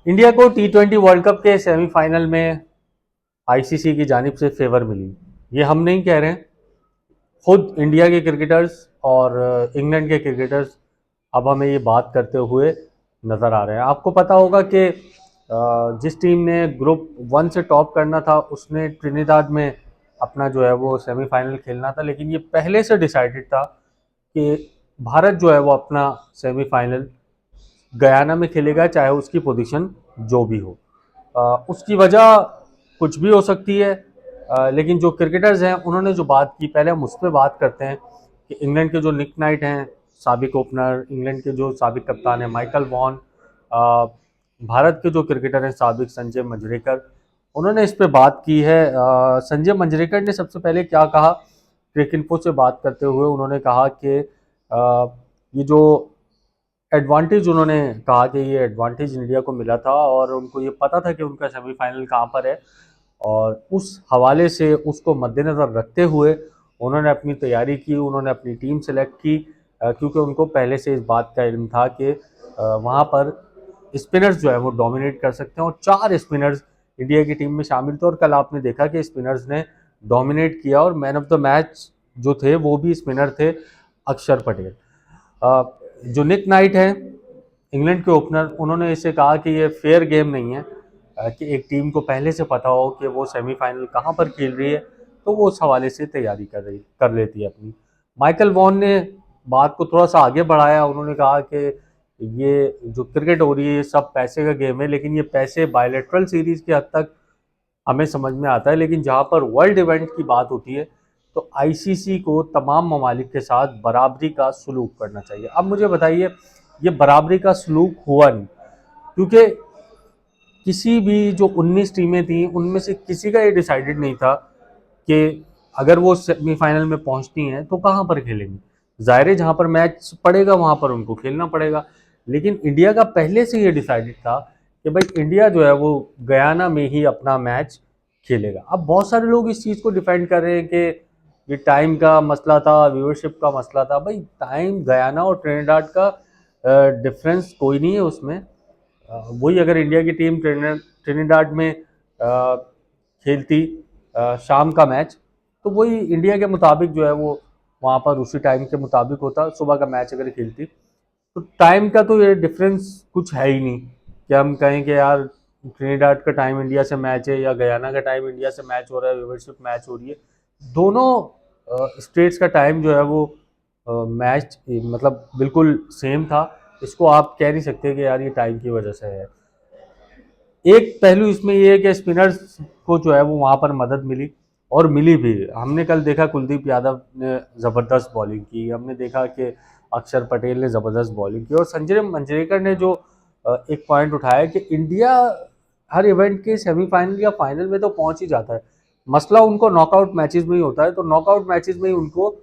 India को T20 world cup के semifinal में आईसीसी की जानिब से फेवर मिली। ये हम नहीं कह रहे हैं, खुद इंडिया के क्रिकेटर्स और इंग्लैंड के क्रिकेटर्स अब हमें ये बात करते हुए नज़र आ रहे हैं। आपको पता होगा कि जिस टीम ने ग्रुप 1 से टॉप करना था उसने ट्रिनिदाद में अपना जो है वो सेमीफाइनल खेलना था, लेकिन ये पहले से डिसाइडेड था कि भारत जो है वो अपना सेमीफाइनल गयाना में खेलेगा, चाहे उसकी पोजीशन जो भी हो। उसकी वजह कुछ भी हो सकती है, लेकिन जो क्रिकेटर्स हैं उन्होंने जो बात की, पहले हम उस पर बात करते हैं कि इंग्लैंड के जो निक नाइट हैं, साबिक ओपनर, इंग्लैंड के जो साबिक कप्तान हैं माइकल वॉन, भारत के जो क्रिकेटर हैं साबिक संजय मंजरेकर, उन्होंने इस पे बात की है। संजय मंजरेकर ने सबसे पहले क्या कहा, क्रिकइन्फो से बात करते हुए उन्होंने कहा कि ये जो एडवांटेज, उन्होंने कहा कि ये एडवांटेज इंडिया को मिला था और उनको ये पता था कि उनका सेमीफाइनल कहाँ पर है, और उस हवाले से उसको मद्देनज़र रखते हुए उन्होंने अपनी तैयारी की, उन्होंने अपनी टीम सेलेक्ट की, क्योंकि उनको पहले से इस बात का इल्म था कि वहाँ पर स्पिनर्स जो है वो डोमिनेट कर सकते हैं, और 4 स्पिनर्स इंडिया की टीम में शामिल थे और कल आपने देखा कि स्पिनर्स ने डोमिनेट किया और मैन ऑफ द मैच जो थे वो भी स्पिनर थे, अक्षर पटेल। जो निक नाइट है इंग्लैंड के ओपनर, उन्होंने इसे कहा कि ये फेयर गेम नहीं है कि एक टीम को पहले से पता हो कि वो सेमीफाइनल कहाँ पर खेल रही है, तो वो उस हवाले से तैयारी कर लेती है अपनी। माइकल वॉन ने बात को थोड़ा सा आगे बढ़ाया, उन्होंने कहा कि ये जो क्रिकेट हो रही है ये सब पैसे का गेम है, लेकिन ये पैसे बायलैटरल सीरीज के हद तक हमें समझ में आता है, लेकिन जहाँ पर वर्ल्ड इवेंट की बात होती है तो आईसीसी को तमाम ममालिक के साथ बराबरी का सलूक करना चाहिए। अब मुझे बताइए, ये बराबरी का सलूक हुआ नहीं, क्योंकि किसी भी जो 19 टीमें थी उनमें से किसी का ये डिसाइडेड नहीं था कि अगर वो सेमीफाइनल में पहुंचती हैं तो कहाँ पर खेलेंगे। जाहिर है जहाँ पर मैच पड़ेगा वहाँ पर उनको खेलना पड़ेगा, लेकिन इंडिया का पहले से ये डिसाइडेड था कि भाई इंडिया जो है वो गयाना में ही अपना मैच खेलेगा। अब बहुत सारे लोग इस चीज़ को डिफेंड कर रहे हैं कि ये टाइम का मसला था, व्यूअरशिप का मसला था। भाई टाइम गयाना और ट्रिनिडाद का डिफरेंस कोई नहीं है उसमें। वही अगर इंडिया की टीम ट्रिनिडाड में खेलती शाम का मैच, तो वही इंडिया के मुताबिक जो है वो वहाँ पर उसी टाइम के मुताबिक होता। सुबह का मैच अगर खेलती तो टाइम का तो ये डिफरेंस कुछ है ही नहीं कि हम कहें कि यार ट्रिनिडाड का टाइम इंडिया से मैच है या गयाना का टाइम इंडिया से मैच हो रहा है, व्यूवरशिप मैच हो रही है। दोनों स्टेट्स का टाइम जो है वो मैच मतलब बिल्कुल सेम था। इसको आप कह नहीं सकते कि यार ये टाइम की वजह से है। एक पहलू इसमें ये है कि स्पिनर्स को जो है वो वहाँ पर मदद मिली, और मिली भी। हमने कल देखा कुलदीप यादव ने ज़बरदस्त बॉलिंग की, हमने देखा कि अक्षर पटेल ने ज़बरदस्त बॉलिंग की, और संजय मंजरेकर ने जो एक पॉइंट उठाया कि इंडिया हर इवेंट के सेमीफाइनल या फाइनल में तो पहुंच ही जाता है, मसला उनको नॉकआउट मैचेस में ही होता है। तो नॉकआउट मैचेस में ही उनको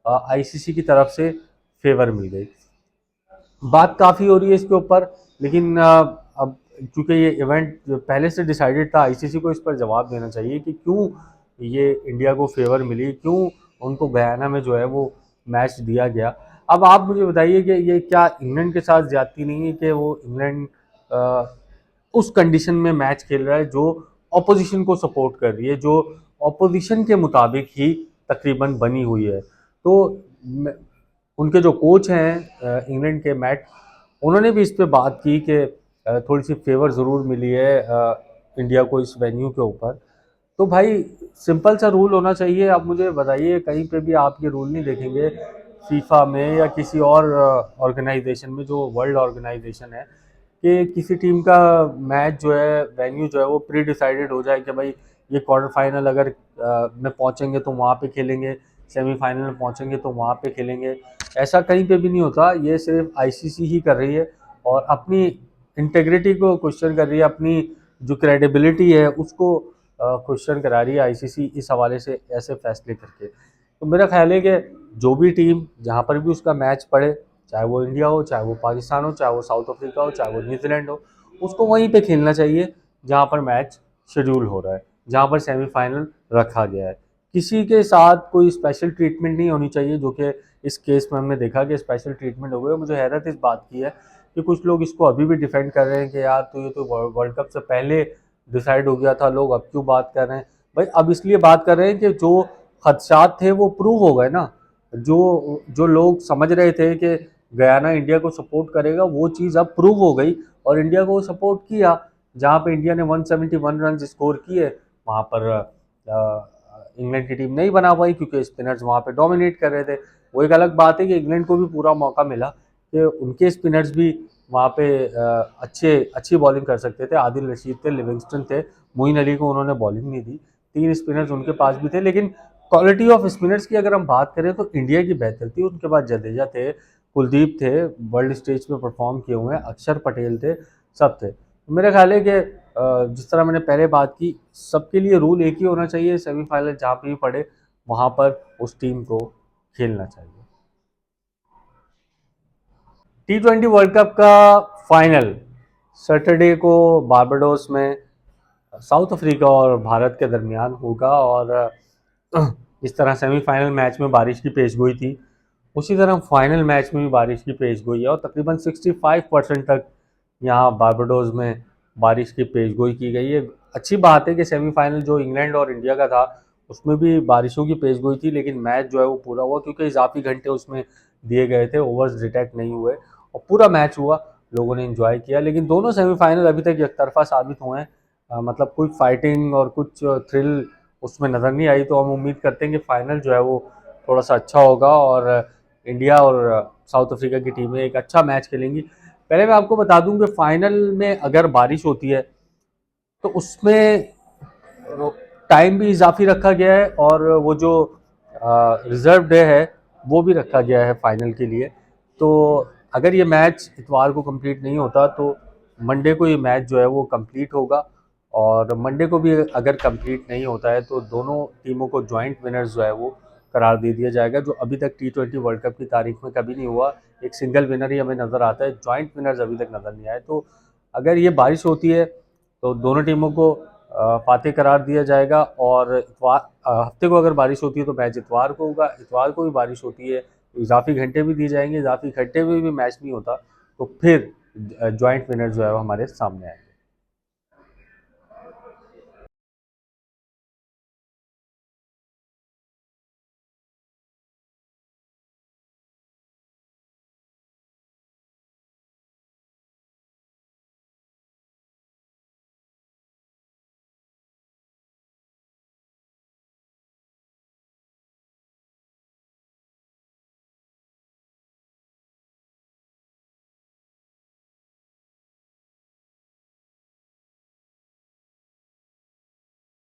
आईसीसी की तरफ से फेवर मिल गई। बात काफ़ी हो रही है इसके ऊपर, लेकिन अब क्योंकि ये इवेंट पहले से डिसाइडेड था, आईसीसी को इस पर जवाब देना चाहिए कि क्यों ये इंडिया को फेवर मिली, क्यों उनको गयाना में जो है वो मैच दिया गया। अब आप मुझे बताइए कि ये क्या इंग्लैंड के साथ ज्यादती नहीं है कि वो इंग्लैंड उस कंडीशन में मैच खेल रहा है जो ऑपोजिशन को सपोर्ट कर रही है, जो ऑपोजिशन के मुताबिक ही तकरीबन बनी हुई है। तो उनके जो कोच हैं इंग्लैंड के मैट, उन्होंने भी इस पे बात की कि थोड़ी सी फेवर ज़रूर मिली है इंडिया को इस वेन्यू के ऊपर। तो भाई सिंपल सा रूल होना चाहिए। आप मुझे बताइए, कहीं पे भी आप ये रूल नहीं देखेंगे फीफा में या किसी और ऑर्गेनाइजेशन में जो वर्ल्ड ऑर्गेनाइजेशन है, कि किसी टीम का मैच जो है वेन्यू जो है वो प्री डिसाइडेड हो जाए कि भाई ये क्वार्टर फाइनल अगर में पहुंचेंगे तो वहाँ पे खेलेंगे, सेमीफाइनल में पहुंचेंगे तो वहाँ पे खेलेंगे। ऐसा कहीं पे भी नहीं होता, ये सिर्फ आईसीसी ही कर रही है और अपनी इंटेग्रिटी को क्वेश्चन कर रही है, अपनी जो क्रेडिबिलिटी है उसको क्वेश्चन करा रही है आईसीसी इस हवाले से ऐसे फैसले करके। तो मेरा ख्याल है कि जो भी टीम जहाँ पर भी उसका मैच पड़े, चाहे वो इंडिया हो, चाहे वो पाकिस्तान हो, चाहे वो साउथ अफ्रीका हो, चाहे वो न्यूजीलैंड हो, उसको वहीं पे खेलना चाहिए जहाँ पर मैच शेड्यूल हो रहा है, जहाँ पर सेमीफाइनल रखा गया है। किसी के साथ कोई स्पेशल ट्रीटमेंट नहीं होनी चाहिए, जो कि इस केस में हमने देखा कि स्पेशल ट्रीटमेंट हो गया। मुझे हैरत इस बात की है कि कुछ लोग इसको अभी भी डिफेंड कर रहे हैं कि यार तो ये तो वर्ल्ड कप से पहले डिसाइड हो गया था, लोग अब क्यों बात कर रहे हैं। भाई अब इसलिए बात कर रहे हैं कि जो खदशात थे वो प्रूव हो गए ना। जो जो लोग समझ रहे थे कि गयाना इंडिया को सपोर्ट करेगा, वो चीज़ अब प्रूव हो गई और इंडिया को सपोर्ट किया। जहाँ पे इंडिया ने 171 रन स्कोर किए, वहाँ पर इंग्लैंड की टीम नहीं बना पाई क्योंकि स्पिनर्स वहाँ पे डोमिनेट कर रहे थे। वो एक अलग बात है कि इंग्लैंड को भी पूरा मौका मिला कि उनके स्पिनर्स भी वहाँ पे अच्छी बॉलिंग कर सकते थे। आदिल रशीद थे, लिविंगस्टन थे, मोइन अली को उन्होंने बॉलिंग नहीं दी। 3 स्पिनर्स उनके पास भी थे, लेकिन क्वालिटी ऑफ स्पिनर्स की अगर हम बात करें तो इंडिया की बेहतर थी। उनके पास जडेजा थे, कुलदीप थे, वर्ल्ड स्टेज पे परफॉर्म किए हुए हैं, अक्षर पटेल थे, सब थे। तो मेरा ख्याल है कि जिस तरह मैंने पहले बात की, सबके लिए रूल एक ही होना चाहिए, सेमीफाइनल जहाँ पे भी पड़े वहाँ पर उस टीम को खेलना चाहिए। T20 वर्ल्ड कप का फाइनल सैटरडे को बारबाडोस में साउथ अफ्रीका और भारत के दरमियान होगा। और इस तरह सेमीफाइनल मैच में बारिश की पेशगोई थी, उसी तरह फाइनल मैच में भी बारिश की पेशगोई है और तकरीबन 65% तक यहाँ बारबाडोस में बारिश की पेशगोई की गई है। अच्छी बात है कि सेमीफाइनल जो इंग्लैंड और इंडिया का था उसमें भी बारिशों की पेशगोई थी, लेकिन मैच जो है वो पूरा हुआ क्योंकि इजाफी घंटे उसमें दिए गए थे, ओवर्स डिटेक्ट नहीं हुए और पूरा मैच हुआ, लोगों ने एंजॉय किया। लेकिन दोनों सेमीफाइनल अभी तक एकतरफा साबित हुए हैं। मतलब कोई फाइटिंग और कुछ थ्रिल उसमें नज़र नहीं आई। तो हम उम्मीद करते हैं कि फाइनल जो है वो थोड़ा सा अच्छा होगा और इंडिया और साउथ अफ्रीका की टीमें एक अच्छा मैच खेलेंगी। पहले मैं आपको बता दूं कि फाइनल में अगर बारिश होती है तो उसमें टाइम भी इजाफी रखा गया है और वो जो रिजर्व डे है वो भी रखा गया है फाइनल के लिए। तो अगर ये मैच इतवार को कंप्लीट नहीं होता तो मंडे को ये मैच जो है वो कंप्लीट होगा। और मंडे को भी अगर कंप्लीट नहीं होता है तो दोनों टीमों को जॉइंट विनर्स जो है वो करार दे दिया जाएगा, जो अभी तक T20 वर्ल्ड कप की तारीख में कभी नहीं हुआ। एक सिंगल विनर ही हमें नज़र आता है, जॉइंट विनर्स अभी तक नज़र नहीं आए। तो अगर ये बारिश होती है तो दोनों टीमों को फातेह करार दिया जाएगा। और हफ्ते को अगर बारिश होती है तो मैच इतवार को होगा, इतवार को भी बारिश होती है तो इजाफी घंटे भी दिए जाएंगे, इजाफी घंटे में भी मैच नहीं होता तो फिर जॉइंट विनर जो है वो हमारे सामने आएगा।